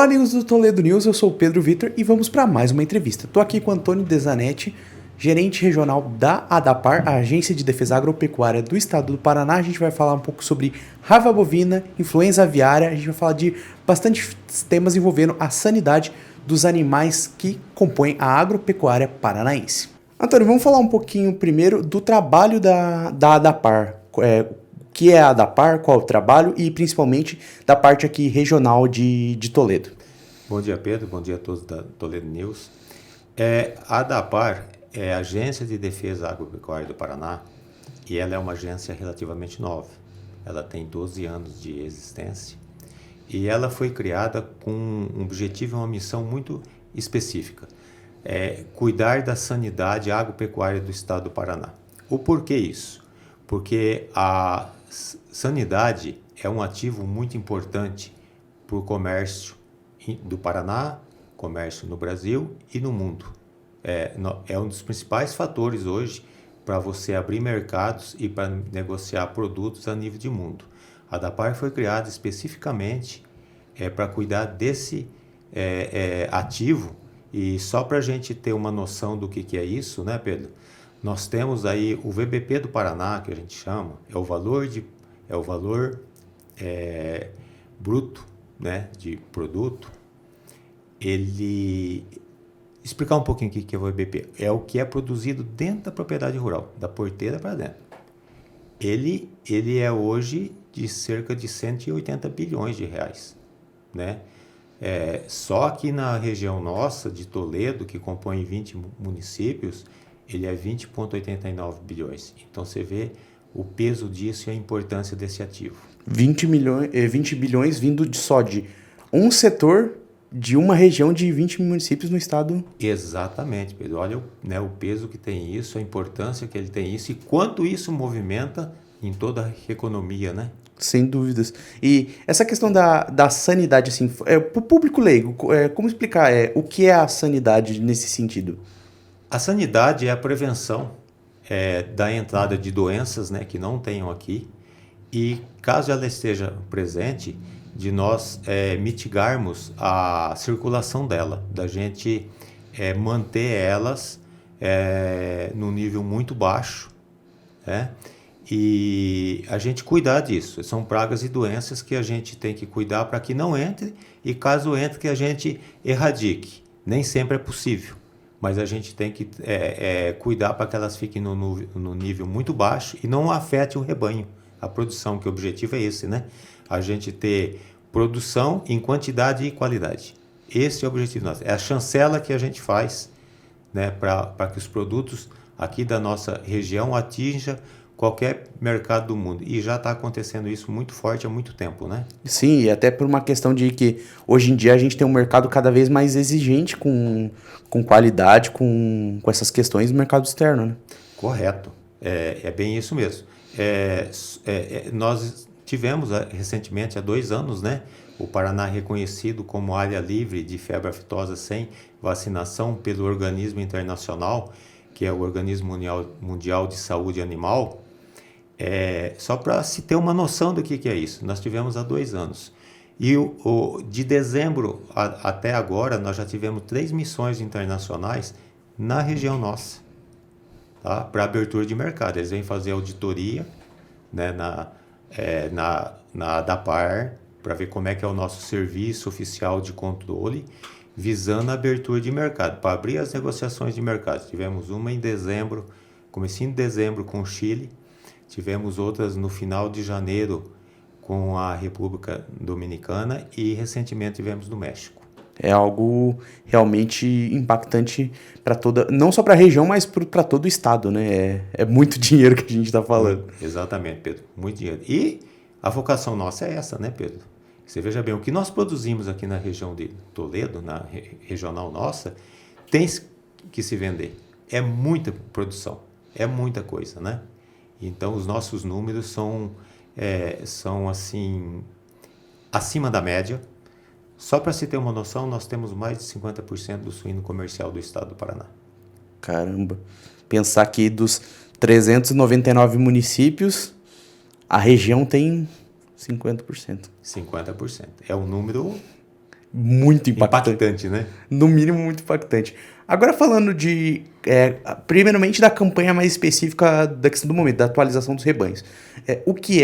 Olá, amigos do Toledo News, eu sou o Pedro Vitor e vamos para mais uma entrevista. Estou aqui com o Antônio Dezanetti, gerente regional da ADAPAR, a Agência de Defesa Agropecuária do Estado do Paraná. A gente vai falar um pouco sobre raiva bovina, influenza aviária, a gente vai falar de bastante temas envolvendo a sanidade dos animais que compõem a agropecuária paranaense. Antônio, vamos falar um pouquinho primeiro do trabalho da ADAPAR. O que é a ADAPAR, qual é o trabalho e principalmente da parte aqui regional de Toledo. Bom dia, Pedro. Bom dia a todos da Toledo News. A ADAPAR é a Agência de Defesa Agropecuária do Paraná e ela é uma agência relativamente nova. Ela tem 12 anos de existência e ela foi criada com um objetivo e uma missão muito específica. Cuidar da sanidade agropecuária do Estado do Paraná. O porquê isso? Porque a sanidade é um ativo muito importante para o comércio do Paraná, comércio no Brasil e no mundo. É um dos principais fatores hoje para você abrir mercados e para negociar produtos a nível de mundo. A ADAPAR foi criada especificamente para cuidar desse ativo, e só para a gente ter uma noção do que é isso, né, Pedro? Nós temos aí o VBP do Paraná, que a gente chama, é o valor bruto, né, de produto. Explicar um pouquinho o que é o VBP. É o que é produzido dentro da propriedade rural, da porteira para dentro. Ele é hoje de cerca de 180 bilhões de reais, né? Só que na região nossa, de Toledo, que compõe 20 municípios, ele é 20,89 bilhões. Então você vê o peso disso e a importância desse ativo. 20 bilhões vindo só de um setor de uma região de 20 municípios no estado. Exatamente, Pedro. Olha o peso que tem isso, a importância que ele tem isso e quanto isso movimenta em toda a economia, né? Sem dúvidas. E essa questão da sanidade, assim, para o público leigo, como explicar o que é a sanidade nesse sentido? A sanidade é a prevenção da entrada de doenças, né, que não tenham aqui, e caso ela esteja presente, de nós mitigarmos a circulação dela, da gente manter elas num nível muito baixo, né? E a gente cuidar disso. São pragas e doenças que a gente tem que cuidar para que não entre, e caso entre, que a gente erradique. Nem sempre é possível, mas a gente tem que cuidar para que elas fiquem no nível muito baixo e não afete o rebanho, a produção, que o objetivo é esse, né? A gente ter produção em quantidade e qualidade. Esse é o objetivo nosso. É a chancela que a gente faz, né, para que os produtos aqui da nossa região atinjam qualquer mercado do mundo. E já está acontecendo isso muito forte há muito tempo, né? Sim, e até por uma questão de que hoje em dia a gente tem um mercado cada vez mais exigente com qualidade, com essas questões do mercado externo, né? Correto. É bem isso mesmo. Nós tivemos recentemente, há 2 anos, né, o Paraná reconhecido como área livre de febre aftosa sem vacinação pelo organismo internacional, que é o Organismo Mundial de Saúde Animal. Só para se ter uma noção do que é isso, nós tivemos há 2 anos. E de dezembro até agora, nós já tivemos 3 missões internacionais na região nossa, tá? Para abertura de mercado. Eles vêm fazer auditoria, né, na ADAPAR, para ver como é que é o nosso serviço oficial de controle, visando a abertura de mercado, para abrir as negociações de mercado. Tivemos uma em dezembro, comecinho de dezembro com o Chile, tivemos outras no final de janeiro com a República Dominicana e recentemente tivemos no México. É algo realmente impactante para não só para a região, mas para todo o estado, né? É muito dinheiro que a gente está falando. Exatamente, Pedro, muito dinheiro. E a vocação nossa é essa, né, Pedro? Você veja bem, o que nós produzimos aqui na região de Toledo, na regional nossa, tem que se vender. É muita produção, é muita coisa, né? Então, os nossos números são assim, acima da média. Só para se ter uma noção, nós temos mais de 50% do suíno comercial do estado do Paraná. Caramba! Pensar que dos 399 municípios, a região tem 50%. 50%. É um número muito Impactante, né? No mínimo, muito impactante. Agora falando primeiramente da campanha mais específica da questão do momento, da atualização dos rebanhos. O que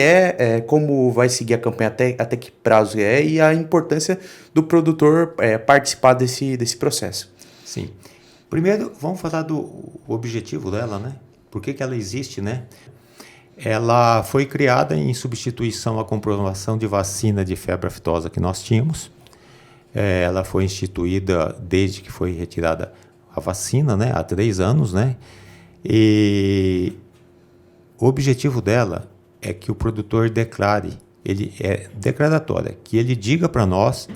como vai seguir a campanha, até que prazo e a importância do produtor participar desse processo. Sim. Primeiro, vamos falar do objetivo dela, né? Por que ela existe, né? Ela foi criada em substituição à comprovação de vacina de febre aftosa que nós tínhamos. Ela foi instituída desde que foi retirada a vacina, né? Há 3 anos, né? E o objetivo dela é que o produtor declare, ele é declaratória, que ele diga para nós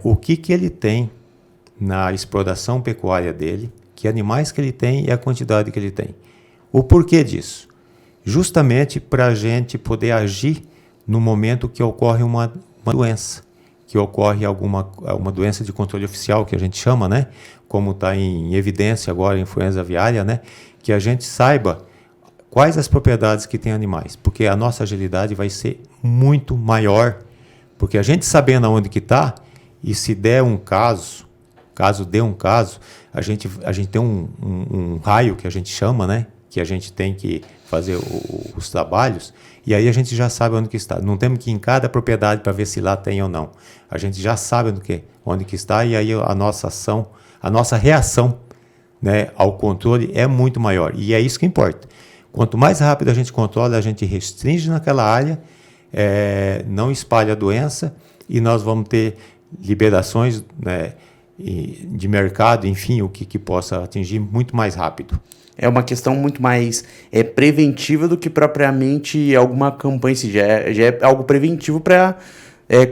o que ele tem na exploração pecuária dele, que animais que ele tem e a quantidade que ele tem. O porquê disso? Justamente para a gente poder agir no momento que ocorre uma doença, que ocorre uma doença de controle oficial, que a gente chama, né? Como está em evidência agora a influenza aviária, né? Que a gente saiba quais as propriedades que tem animais, porque a nossa agilidade vai ser muito maior, porque a gente sabendo aonde que está, e se der um caso dê um caso, a gente tem um raio que a gente chama, né? Que a gente tem que fazer os trabalhos, e aí a gente já sabe onde que está. Não temos que ir em cada propriedade para ver se lá tem ou não. A gente já sabe onde que está, e aí a nossa ação, a nossa reação, né, ao controle é muito maior. E é isso que importa. Quanto mais rápido a gente controla, a gente restringe naquela área, não espalha a doença, e nós vamos ter liberações, né, de mercado, enfim, o que possa atingir muito mais rápido. É uma questão muito mais preventiva do que propriamente alguma campanha. Já é algo preventivo para,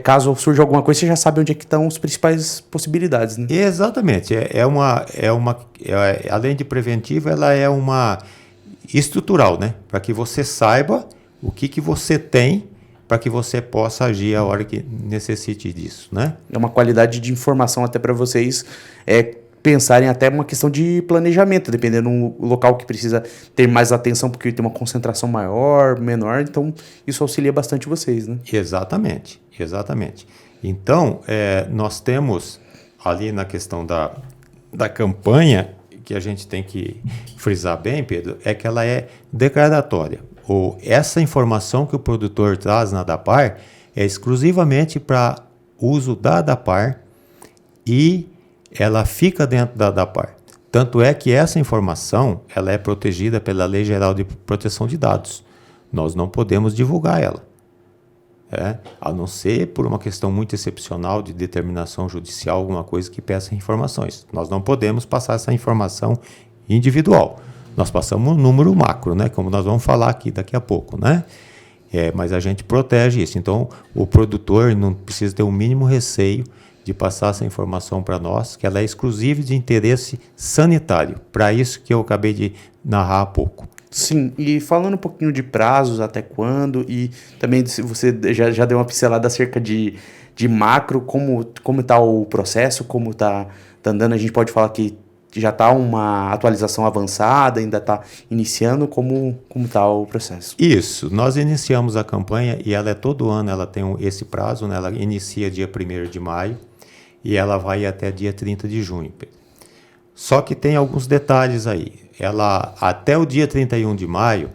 caso surja alguma coisa, você já sabe onde é que estão as principais possibilidades, né? Exatamente. Além de preventiva, ela é uma estrutural, né? Para que você saiba o que você tem, para que você possa agir a hora que necessite disso, né? É uma qualidade de informação até para vocês pensarem até uma questão de planejamento, dependendo do local que precisa ter mais atenção, porque tem uma concentração maior, menor, então isso auxilia bastante vocês, né? Exatamente. Então, nós temos ali na questão da campanha, que a gente tem que frisar bem, Pedro, é que ela é declaratória. Essa informação que o produtor traz na ADAPAR é exclusivamente para uso da ADAPAR e ela fica dentro da ADAPAR. Tanto é que essa informação ela é protegida pela Lei Geral de Proteção de Dados. Nós não podemos divulgar ela, a não ser por uma questão muito excepcional de determinação judicial, alguma coisa que peça informações. Nós não podemos passar essa informação individual. Nós passamos um número macro, né? Como nós vamos falar aqui daqui a pouco, né? Mas a gente protege isso. Então, o produtor não precisa ter o mínimo receio de passar essa informação para nós, que ela é exclusiva de interesse sanitário. Para isso que eu acabei de narrar há pouco. Sim, e falando um pouquinho de prazos, até quando, e também se você já deu uma pincelada acerca de macro, como está o processo, como está andando, a gente pode falar que já está uma atualização avançada, ainda está iniciando, como está o processo? Isso, nós iniciamos a campanha e ela todo ano, ela tem esse prazo, né? Ela inicia dia 1º de maio e ela vai até dia 30 de junho. Só que tem alguns detalhes aí. Ela, até o dia 31 de maio,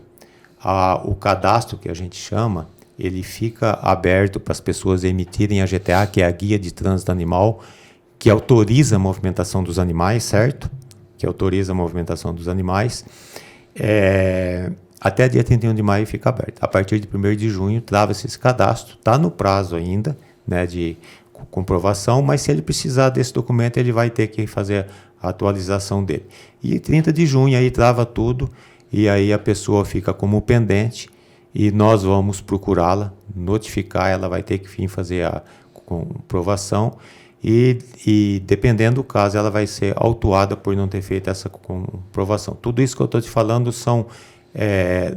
o cadastro que a gente chama, ele fica aberto para as pessoas emitirem a GTA, que é a Guia de Trânsito Animal, que autoriza a movimentação dos animais, certo? Que autoriza a movimentação dos animais. Até dia 31 de maio fica aberto. A partir de 1º de junho, trava-se esse cadastro. Está no prazo ainda, né, de comprovação, mas se ele precisar desse documento, ele vai ter que fazer a atualização dele. E 30 de junho aí trava tudo, e aí a pessoa fica como pendente, e nós vamos procurá-la, notificar, ela vai ter que vir fazer a comprovação, e dependendo do caso, ela vai ser autuada por não ter feito essa comprovação. Tudo isso que eu estou te falando são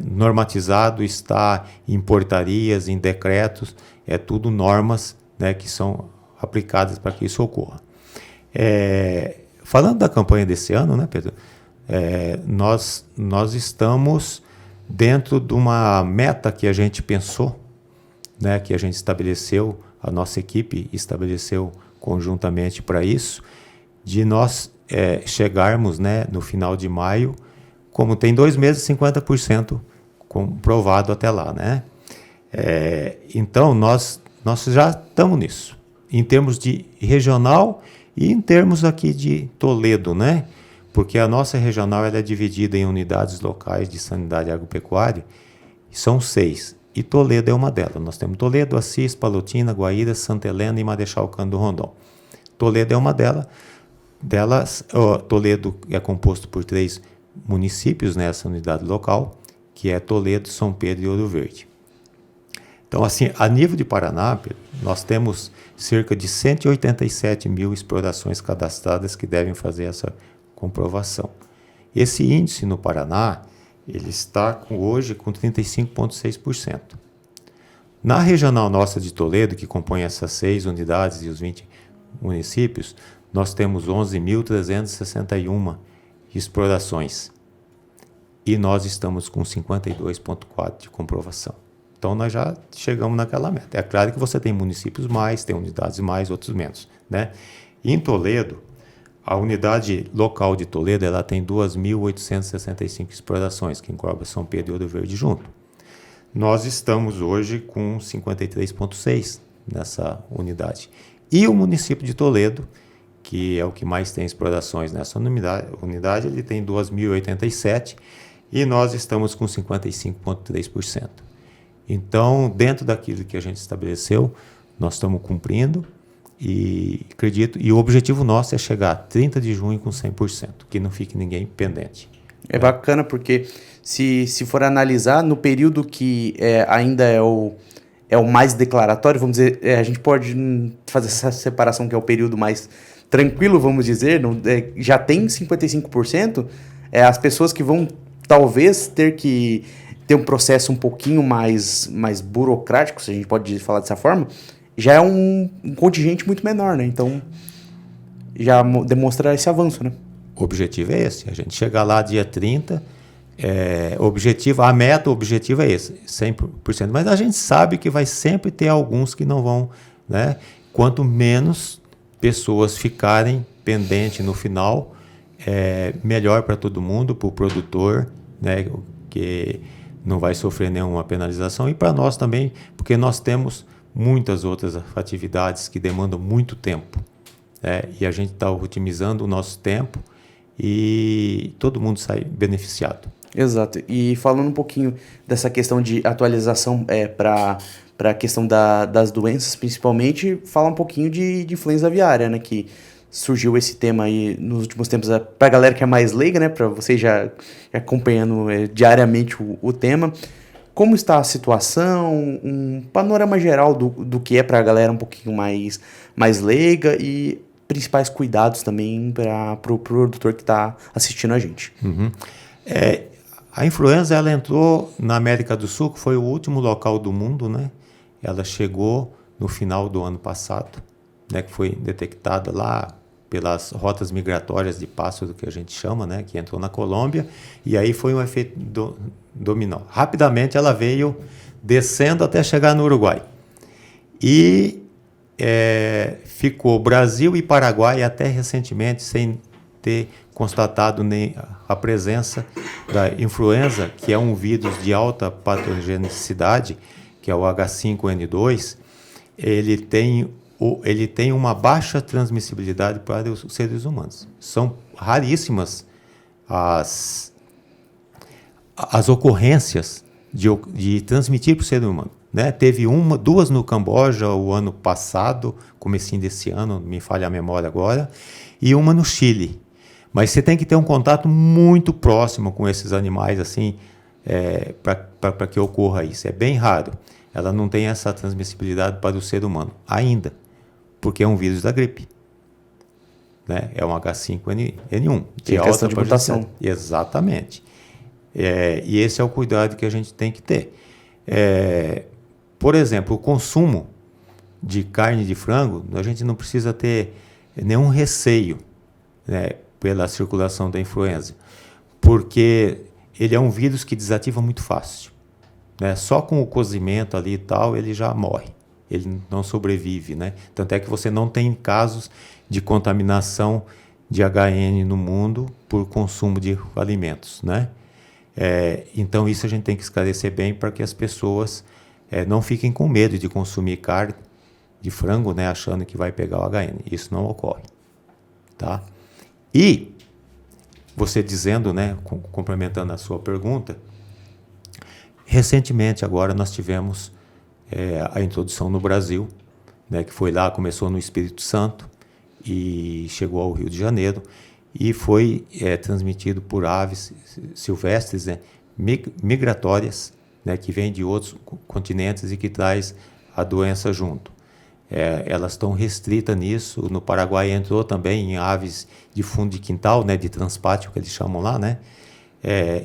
normatizado, está em portarias, em decretos, é tudo normas, né, que são aplicadas para que isso ocorra. Falando da campanha desse ano, né, Pedro, nós estamos dentro de uma meta que a gente pensou, né, que a gente estabeleceu, a nossa equipe estabeleceu conjuntamente para isso, de nós chegarmos, né, no final de maio, como tem 2 meses, 50% comprovado até lá, né? Então, nós já estamos nisso, em termos de regional e em termos aqui de Toledo, né? Porque a nossa regional ela é dividida em unidades locais de sanidade agropecuária, são 6, e Toledo é uma delas. Nós temos Toledo, Assis, Palotina, Guaíra, Santa Helena e Marechal Cândido Rondon. Toledo é uma delas. Toledo é composto por 3 municípios nessa unidade local, que é Toledo, São Pedro e Ouro Verde. Então, assim, a nível de Paraná, nós temos cerca de 187 mil explorações cadastradas que devem fazer essa comprovação. Esse índice no Paraná, ele está hoje com 35,6%. Na regional nossa de Toledo, que compõe essas 6 unidades e os 20 municípios, nós temos 11.361 explorações. E nós estamos com 52,4% de comprovação. Então, nós já chegamos naquela meta. É claro que você tem municípios mais, tem unidades mais, outros menos, né? Em Toledo, a unidade local de Toledo ela tem 2.865 explorações, que engloba São Pedro e Ouro Verde junto. Nós estamos hoje com 53,6% nessa unidade. E o município de Toledo, que é o que mais tem explorações nessa unidade, ele tem 2.087 e nós estamos com 55,3%. Então, dentro daquilo que a gente estabeleceu, nós estamos cumprindo e acredito, e o objetivo nosso é chegar a 30 de junho com 100%, que não fique ninguém pendente. É bacana porque se for analisar, no período que ainda é o mais declaratório, vamos dizer, a gente pode fazer essa separação que é o período mais tranquilo, vamos dizer, já tem 55%, as pessoas que vão talvez ter que ter um processo um pouquinho mais burocrático, se a gente pode falar dessa forma, já é um contingente muito menor, né? Então, já demonstra esse avanço, né? O objetivo é esse, a gente chegar lá dia 30, a meta, o objetivo é esse, 100%. Mas a gente sabe que vai sempre ter alguns que não vão, né? Quanto menos pessoas ficarem pendentes no final, melhor para todo mundo, para o produtor, né? Que não vai sofrer nenhuma penalização, e para nós também, porque nós temos muitas outras atividades que demandam muito tempo, e a gente está otimizando o nosso tempo e todo mundo sai beneficiado. Exato. E falando um pouquinho dessa questão de atualização para a questão das doenças, principalmente, falar um pouquinho de influenza aviária, né? Que surgiu esse tema aí nos últimos tempos, para a galera que é mais leiga, né? Para vocês já acompanhando diariamente o tema. Como está a situação? Um panorama geral do que é para a galera um pouquinho mais leiga e principais cuidados também para o produtor que está assistindo a gente. Uhum. A influenza ela entrou na América do Sul, que foi o último local do mundo, né? Ela chegou no final do ano passado, né? Que foi detectada lá pelas rotas migratórias de pássaro, que a gente chama, né? Que entrou na Colômbia, e aí foi um efeito dominó. Rapidamente ela veio descendo até chegar no Uruguai. E ficou Brasil e Paraguai até recentemente sem ter constatado nem a presença da influenza, que é um vírus de alta patogenicidade, que é o H5N2. Ele tem uma baixa transmissibilidade para os seres humanos. São raríssimas as ocorrências de transmitir para o ser humano, né? Teve duas no Camboja o ano passado, comecinho desse ano, me falha a memória agora, e uma no Chile. Mas você tem que ter um contato muito próximo com esses animais, assim, para que ocorra isso. É bem raro. Ela não tem essa transmissibilidade para o ser humano, ainda, porque é um vírus da gripe. Né? É um H5N1. Tem questão de mutação. Exatamente. E esse é o cuidado que a gente tem que ter. Por exemplo, o consumo de carne de frango, a gente não precisa ter nenhum receio, né, pela circulação da influenza, porque ele é um vírus que desativa muito fácil. Né? Só com o cozimento ali e tal, ele já morre. ele não sobrevive, né? Tanto é que você não tem casos de contaminação de HN no mundo por consumo de alimentos, né? Então isso a gente tem que esclarecer bem para que as pessoas não fiquem com medo de consumir carne de frango, né, achando que vai pegar o HN. Isso não ocorre, tá? E você dizendo, né, complementando a sua pergunta, recentemente agora nós tivemos a introdução no Brasil, né, que foi lá, começou no Espírito Santo e chegou ao Rio de Janeiro e foi transmitido por aves silvestres, né, migratórias, né, que vêm de outros continentes e que traz a doença junto. Elas estão restritas nisso. No Paraguai entrou também em aves de fundo de quintal, né, de transpátio, que eles chamam lá, né?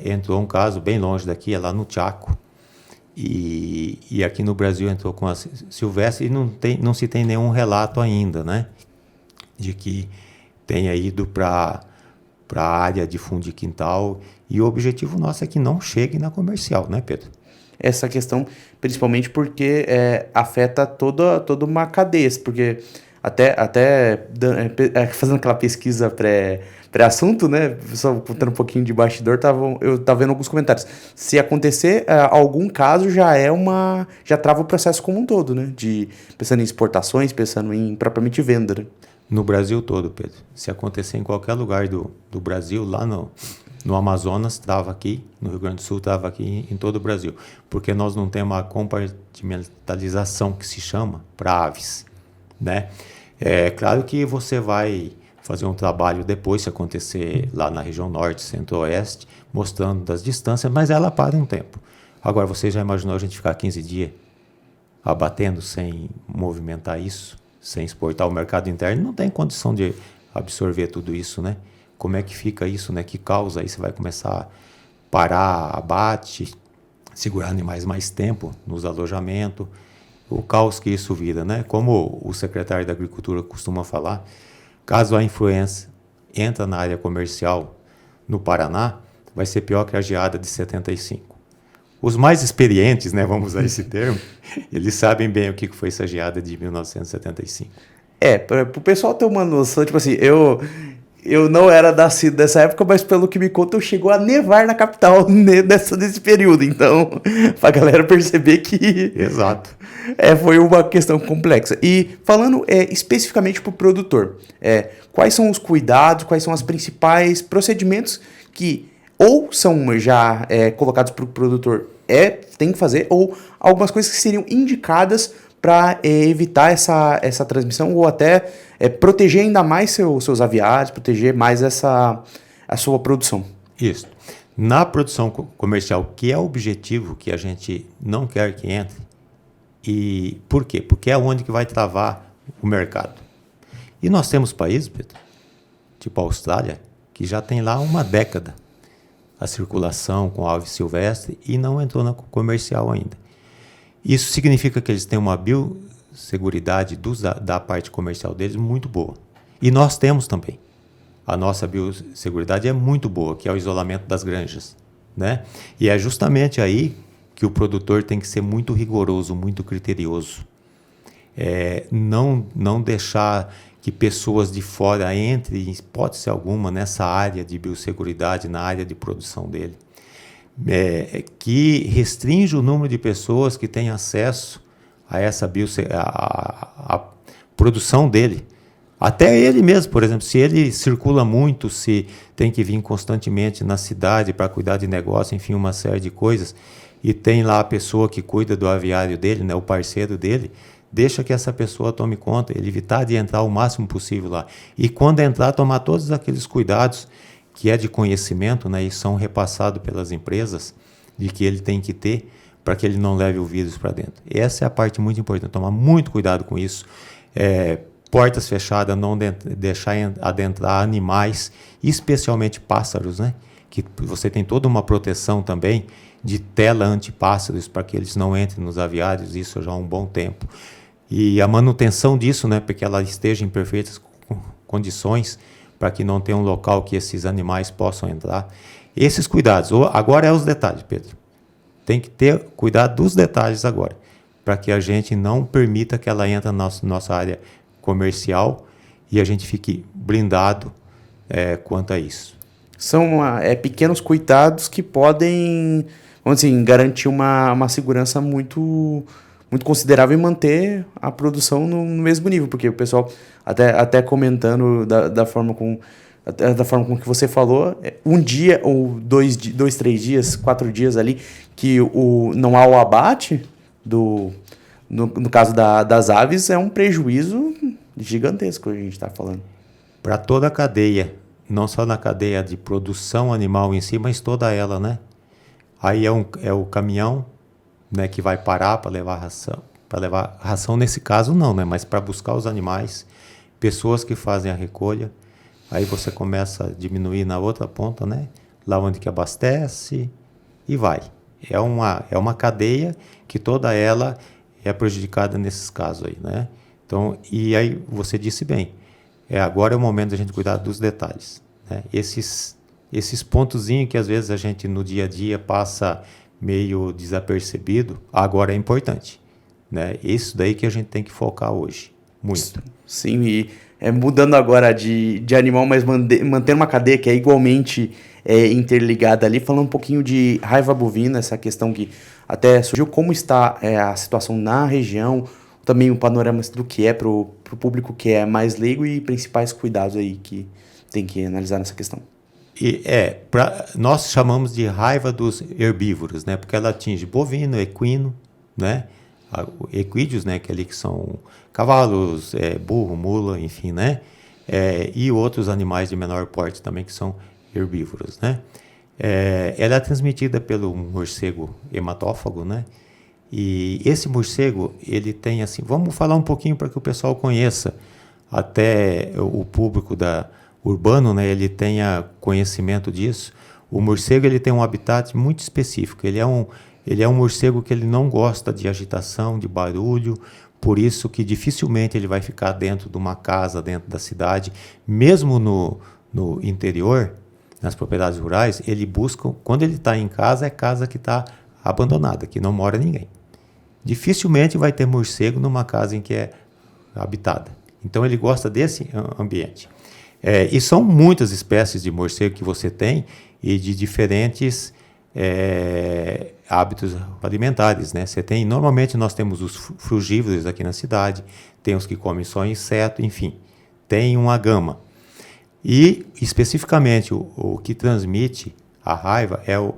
Entrou um caso bem longe daqui, lá no Chaco. E aqui no Brasil entrou com a silvestre e não se tem nenhum relato ainda, né, de que tenha ido para a área de fundo de quintal. E o objetivo nosso é que não chegue na comercial, né, Pedro? Essa questão, principalmente porque afeta toda uma cadeia, porque até fazendo aquela pesquisa pré-assunto, né, só contando um pouquinho de bastidor, eu tava vendo alguns comentários. Se acontecer algum caso, já trava o processo como um todo, né, pensando em exportações, pensando em propriamente venda, né? No Brasil todo, Pedro. Se acontecer em qualquer lugar do Brasil, lá no Amazonas, estava aqui, no Rio Grande do Sul, estava aqui em todo o Brasil. Porque nós não temos uma compartimentalização que se chama para aves, né? Claro que você vai fazer um trabalho depois, se acontecer lá na região norte, centro-oeste, mostrando das distâncias, mas ela para um tempo. Agora, você já imaginou a gente ficar 15 dias abatendo sem movimentar isso, sem exportar ao mercado interno? Não tem condição de absorver tudo isso, né? Como é que fica isso, né? Que causa aí? Você vai começar a parar abate, segurar animais mais tempo nos alojamentos, o caos que isso vira, né? Como o secretário da Agricultura costuma falar, caso a influenza entra na área comercial no Paraná, vai ser pior que a geada de 75. Os mais experientes, né, vamos usar esse termo, eles sabem bem o que foi essa geada de 1975. Para o pessoal ter uma noção, tipo assim, eu não era nascido nessa época, mas pelo que me contam, chegou a nevar na capital nesse período. Então, pra galera perceber que... Exato. Foi uma questão complexa. E falando especificamente pro produtor, quais são os cuidados, quais são os principais procedimentos que ou são já colocados para o produtor tem que fazer, ou algumas coisas que seriam indicadas para evitar essa transmissão, ou até proteger ainda mais seus aviários, proteger mais a sua produção. Isso. Na produção comercial, que é o objetivo que a gente não quer que entre, e por quê? Porque é onde que vai travar o mercado. E nós temos países, Pedro, tipo a Austrália, que já tem lá uma década a circulação com ave silvestre e não entrou na comercial ainda. Isso significa que eles têm uma biosseguridade da parte comercial deles muito boa. E nós temos também. A nossa biosseguridade é muito boa, que é o isolamento das granjas, né? E é justamente aí que o produtor tem que ser muito rigoroso, muito criterioso. Não deixar que pessoas de fora entrem, em hipótese alguma, nessa área de biosseguridade, na área de produção dele. Que restringe o número de pessoas que têm acesso a essa a produção dele. Até ele mesmo, por exemplo, se ele circula muito, se tem que vir constantemente na cidade para cuidar de negócio, enfim, uma série de coisas, e tem lá a pessoa que cuida do aviário dele, né, o parceiro dele, deixa que essa pessoa tome conta, ele evitar de entrar o máximo possível lá. E quando entrar, tomar todos aqueles cuidados que é de conhecimento, né, e são repassados pelas empresas, de que ele tem que ter para que ele não leve o vírus para dentro. Essa é a parte muito importante, tomar muito cuidado com isso. Portas fechadas, não deixar adentrar animais, especialmente pássaros, né, que você tem toda uma proteção também de tela antipássaros para que eles não entrem nos aviários, isso já há um bom tempo. E a manutenção disso, né, para que ela esteja em perfeitas condições, para que não tenha um local que esses animais possam entrar. Esses cuidados. Agora os detalhes, Pedro. Tem que ter cuidado dos detalhes agora. para que a gente não permita que ela entre na nossa área comercial e a gente fique blindado quanto a isso. São pequenos cuidados que podem, vamos dizer assim, garantir uma segurança muito, muito considerável e manter a produção no mesmo nível, porque o pessoal, até comentando da forma com que você falou, um dia ou dois, 3 dias, 4 dias ali, que não há o abate, no caso das aves, é um prejuízo gigantesco que a gente está falando. Para toda a cadeia, não só na cadeia de produção animal em si, mas toda ela, né? Aí é o caminhão, né, que vai parar para levar ração. Para levar ração nesse caso não, né? Mas para buscar os animais, pessoas que fazem a recolha. Aí você começa a diminuir na outra ponta, né? Lá onde que abastece e vai. É uma cadeia que toda ela é prejudicada nesses casos aí, né? Então, e aí você disse bem, agora é o momento da gente cuidar dos detalhes, né? Esses pontozinhos que às vezes a gente no dia a dia passa meio desapercebido, agora é importante, né? Isso daí que a gente tem que focar hoje, muito. Sim, e mudando agora de animal, mas mantendo uma cadeia que é igualmente interligada ali, falando um pouquinho de raiva bovina, essa questão que até surgiu, como está a situação na região, também um panorama do que é para o público que é mais leigo e principais cuidados aí que tem que analisar nessa questão. Nós chamamos de raiva dos herbívoros, né? Porque ela atinge bovino, equino, né? Equídeos, né? Que ali que são cavalos, burro, mula, enfim, né? E outros animais de menor porte também que são herbívoros, né? Ela é transmitida pelo morcego hematófago, né? E esse morcego, ele tem assim, vamos falar um pouquinho para que o pessoal conheça, até o público urbano, né, ele tenha conhecimento disso. O morcego, ele tem um habitat muito específico, ele é um morcego que ele não gosta de agitação, de barulho, por isso que dificilmente ele vai ficar dentro de uma casa, dentro da cidade, mesmo no interior, nas propriedades rurais, ele busca, quando ele está em casa, é casa que está abandonada, que não mora ninguém. Dificilmente vai ter morcego numa casa em que é habitada. Então ele gosta desse ambiente. E são muitas espécies de morcego que você tem e de diferentes hábitos alimentares, né? Normalmente nós temos os frugívoros aqui na cidade, tem os que comem só inseto, enfim, tem uma gama. E especificamente o que transmite a raiva é o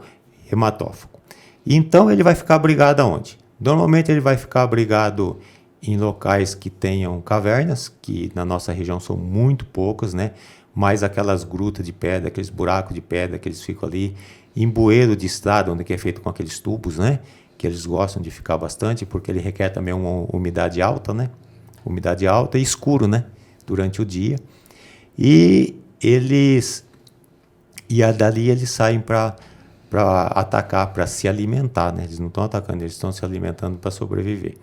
hematófago. Então ele vai ficar abrigado aonde? Normalmente ele vai ficar abrigado em locais que tenham cavernas, que na nossa região são muito poucas, né? Mas aquelas grutas de pedra, aqueles buracos de pedra que eles ficam ali, em bueiro de estrada, onde é feito com aqueles tubos, né? Que eles gostam de ficar bastante, porque ele requer também uma umidade alta, né? Umidade alta e escuro, né? Durante o dia. E dali eles saem para atacar, para se alimentar, né? Eles não estão atacando, eles estão se alimentando para sobreviver.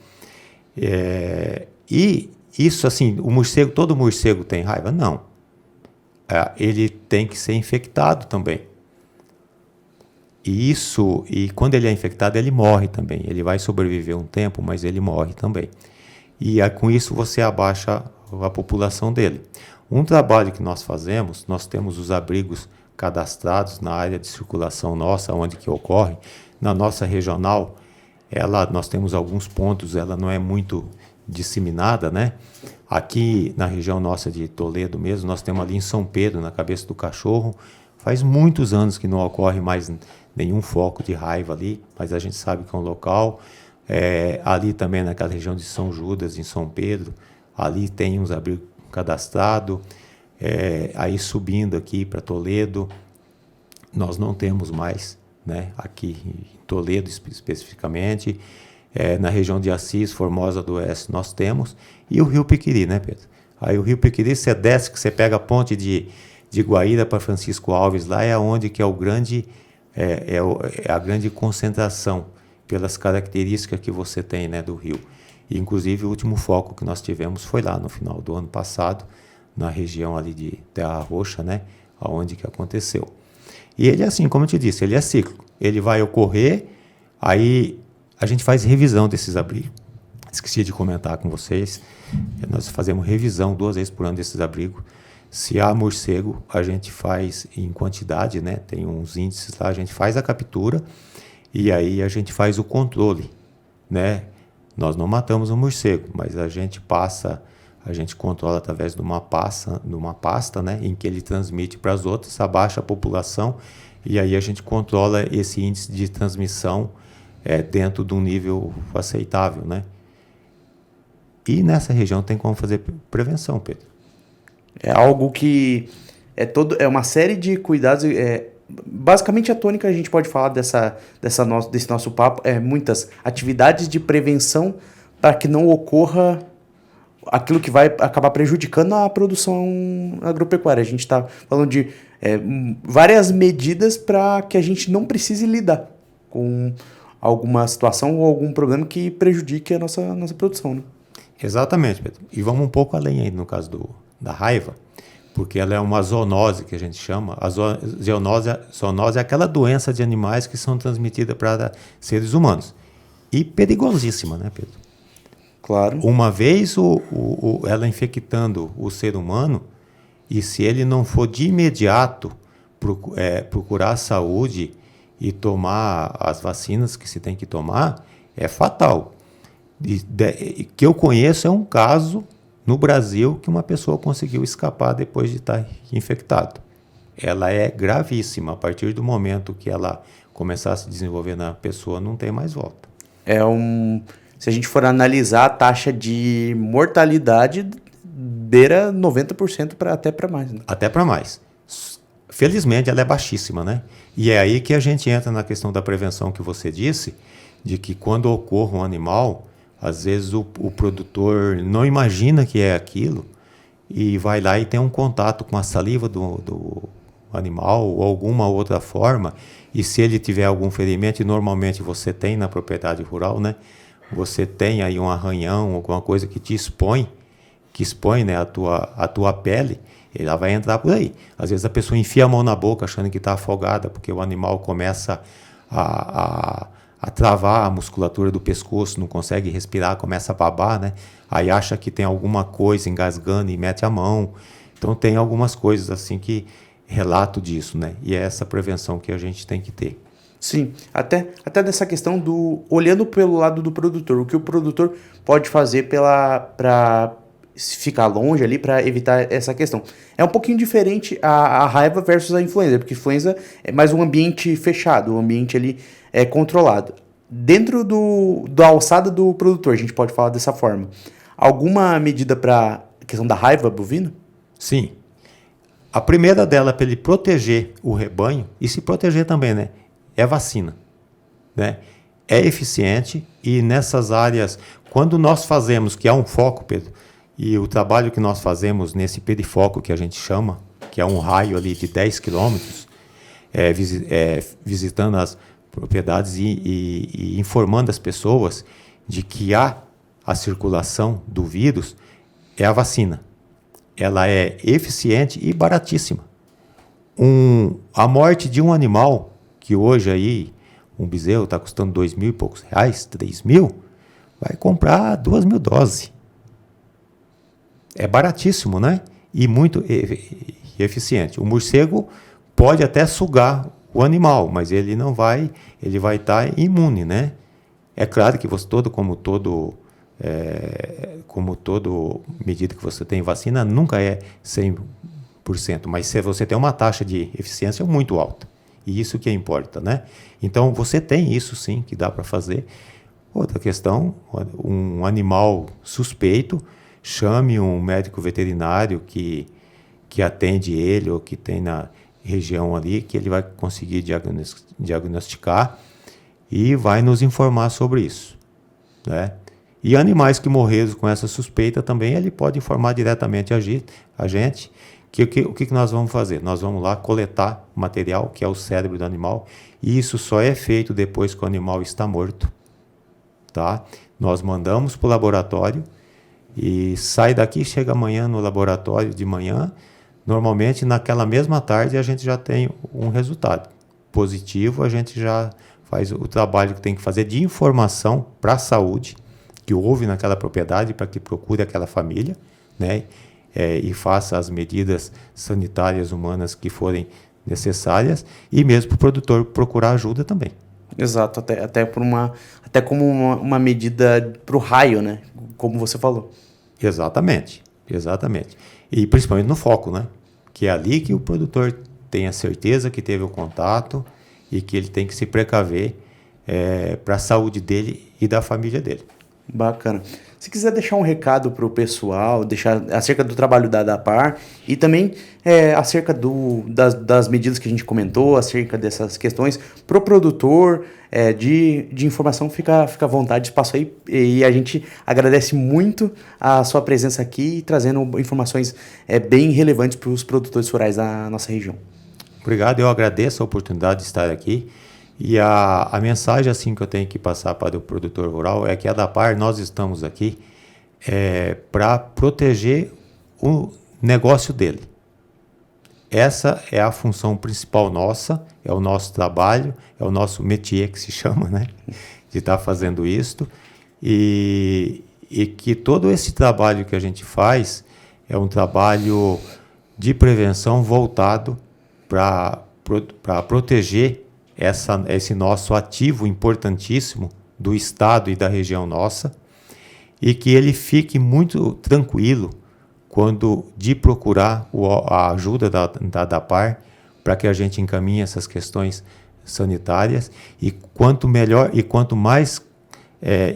E isso, assim, todo morcego tem raiva? Não. Ele tem que ser infectado também. E quando ele é infectado, ele morre também. Ele vai sobreviver um tempo, mas ele morre também. E com isso você abaixa a população dele. Um trabalho que nós fazemos, nós temos os abrigos cadastrados na área de circulação nossa, onde que ocorre. Na nossa regional, nós temos alguns pontos, ela não é muito disseminada, né? Aqui na região nossa de Toledo mesmo, nós temos ali em São Pedro, na Cabeça do Cachorro, faz muitos anos que não ocorre mais nenhum foco de raiva ali, mas a gente sabe que é um local. Ali também naquela região de São Judas, em São Pedro, ali tem uns abrigos cadastrados. Aí subindo aqui para Toledo, nós não temos mais, né? Aqui em Toledo especificamente, na região de Assis, Formosa do Oeste, nós temos, e o Rio Piquiri, né, Pedro? Aí o Rio Piquiri, você desce, que você pega a ponte de Guaíra para Francisco Alves, lá é onde que é o grande, a grande concentração, pelas características que você tem, né, do rio. E, inclusive, o último foco que nós tivemos foi lá no final do ano passado, na região ali de Terra Roxa, né, onde que aconteceu. E ele é assim, como eu te disse, ele é cíclico. Ele vai ocorrer, aí a gente faz revisão desses abrigos. esqueci de comentar com vocês, nós fazemos revisão 2 vezes por ano desses abrigos. Se há morcego, a gente faz em quantidade, né? Tem uns índices lá, a gente faz a captura e aí a gente faz o controle, né? Nós não matamos o morcego, mas a gente controla através de uma pasta, né? Em que ele transmite para as outras, abaixa a população e aí a gente controla esse índice de transmissão dentro de um nível aceitável, né? E nessa região tem como fazer prevenção, Pedro. É algo que é uma série de cuidados. Basicamente, a tônica a gente pode falar desse nosso papo muitas atividades de prevenção para que não ocorra aquilo que vai acabar prejudicando a produção agropecuária. A gente está falando de várias medidas para que a gente não precise lidar com alguma situação ou algum problema que prejudique a nossa produção, né? Exatamente, Pedro. E vamos um pouco além aí no caso da raiva, porque ela é uma zoonose que a gente chama. A zoonose é aquela doença de animais que são transmitidas para seres humanos. E perigosíssima, né, Pedro? Claro. Uma vez ela infectando o ser humano, e se ele não for de imediato procurar a saúde e tomar as vacinas que se tem que tomar, é fatal. Que eu conheço é um caso no Brasil que uma pessoa conseguiu escapar depois de estar infectado. Ela é gravíssima. A partir do momento que ela começar a se desenvolver na pessoa, não tem mais volta. Se a gente for analisar, a taxa de mortalidade beira 90% até para mais. Né? Até para mais. Felizmente, ela é baixíssima, né? E é aí que a gente entra na questão da prevenção que você disse, de que quando ocorre um animal, às vezes o produtor não imagina que é aquilo e vai lá e tem um contato com a saliva do animal ou alguma outra forma, e se ele tiver algum ferimento, e normalmente você tem na propriedade rural, né? Você tem aí um arranhão, alguma coisa que te expõe, né, a tua pele, ela vai entrar por aí. Às vezes a pessoa enfia a mão na boca achando que está afogada, porque o animal começa a travar a musculatura do pescoço, não consegue respirar, começa a babar, né? Aí acha que tem alguma coisa engasgando e mete a mão. Então tem algumas coisas assim que relato disso, né? E é essa prevenção que a gente tem que ter. Sim, até dessa questão olhando pelo lado do produtor, o que o produtor pode fazer para ficar longe ali, para evitar essa questão. É um pouquinho diferente a raiva versus a influenza, porque a influenza é mais um ambiente fechado, um ambiente ali controlado. Dentro da alçada do produtor, a gente pode falar dessa forma. Alguma medida para a questão da raiva bovina? Sim. A primeira dela, para ele proteger o rebanho, e se proteger também, né? É vacina, né? É eficiente, e nessas áreas, quando nós fazemos, que é um foco, Pedro, e o trabalho que nós fazemos nesse perifoco que a gente chama, que é um raio ali de 10 quilômetros, visitando as propriedades e informando as pessoas de que há a circulação do vírus, é a vacina. Ela é eficiente e baratíssima. A morte de um animal, que hoje aí um bezerro está custando 2.000 e poucos reais, 3.000, vai comprar 2.000 doses. É baratíssimo, né? E muito eficiente. O morcego pode até sugar o animal, mas ele não vai, ele vai estar imune, né? É claro que como todo medida que você tem vacina, nunca é 100%, mas se você tem uma taxa de eficiência muito alta, e isso que importa, né? Então, você tem isso sim, que dá para fazer. Outra questão, um animal suspeito, chame um médico veterinário que atende ele, ou que tem na região ali, que ele vai conseguir diagnosticar e vai nos informar sobre isso, né? E animais que morreram com essa suspeita também, ele pode informar diretamente a gente o que nós vamos fazer. Nós vamos lá coletar o material, que é o cérebro do animal, e isso só é feito depois que o animal está morto, tá? Nós mandamos para o laboratório e sai daqui, chega amanhã no laboratório de manhã. Normalmente, naquela mesma tarde, a gente já tem um resultado positivo. A gente já faz o trabalho que tem que fazer de informação para a saúde, que houve naquela propriedade para que procure aquela família, né? E faça as medidas sanitárias humanas que forem necessárias, e mesmo para o produtor procurar ajuda também. Exato, até como uma medida para o raio, né? Como você falou. Exatamente. E principalmente no foco, né? Que é ali que o produtor tem a certeza que teve o contato e que ele tem que se precaver para a saúde dele e da família dele. Bacana. Se quiser deixar um recado para o pessoal, deixar acerca do trabalho da ADAPAR e também acerca das medidas que a gente comentou, acerca dessas questões, para o produtor de informação, fica à vontade, espaço aí. E a gente agradece muito a sua presença aqui, trazendo informações bem relevantes para os produtores rurais da nossa região. Obrigado, eu agradeço a oportunidade de estar aqui. E a mensagem assim que eu tenho que passar para o produtor rural é que a ADAPAR, nós estamos aqui para proteger o negócio dele. Essa é a função principal nossa, é o nosso trabalho, é o nosso métier que se chama, né? De estar fazendo isto. E que todo esse trabalho que a gente faz é um trabalho de prevenção voltado para proteger esse nosso ativo importantíssimo do estado e da região nossa, e que ele fique muito tranquilo quando de procurar a ajuda da ADAPAR para que a gente encaminhe essas questões sanitárias, e quanto melhor e quanto mais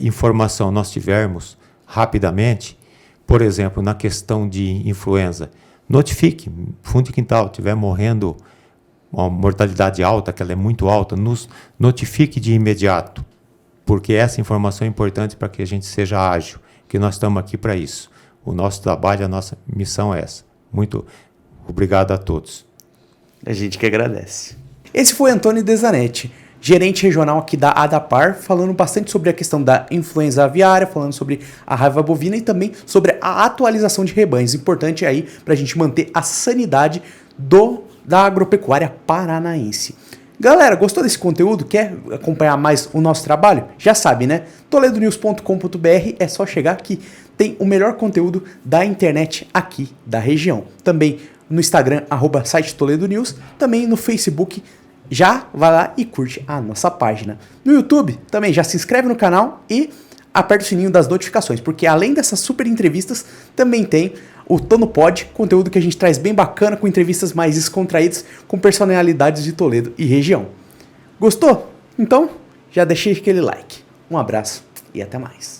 informação nós tivermos rapidamente, por exemplo, na questão de influenza, notifique, fundo de quintal, estiver morrendo uma mortalidade alta, que ela é muito alta, nos notifique de imediato, porque essa informação é importante para que a gente seja ágil, que nós estamos aqui para isso. O nosso trabalho, a nossa missão é essa. Muito obrigado a todos. A gente que agradece. Esse foi Antônio Dezanetti, gerente regional aqui da ADAPAR, falando bastante sobre a questão da influenza aviária, falando sobre a raiva bovina e também sobre a atualização de rebanhos. Importante aí para a gente manter a sanidade da agropecuária paranaense. Galera, gostou desse conteúdo? Quer acompanhar mais o nosso trabalho? Já sabe, né? toledonews.com.br, é só chegar que tem o melhor conteúdo da internet aqui da região. Também no Instagram, @site Toledo News, também no Facebook. Já vai lá e curte a nossa página. No YouTube, também já se inscreve no canal e aperta o sininho das notificações, porque além dessas super entrevistas, também tem o Tono Pod, conteúdo que a gente traz bem bacana, com entrevistas mais descontraídas, com personalidades de Toledo e região. Gostou? Então, já deixei aquele like. Um abraço e até mais.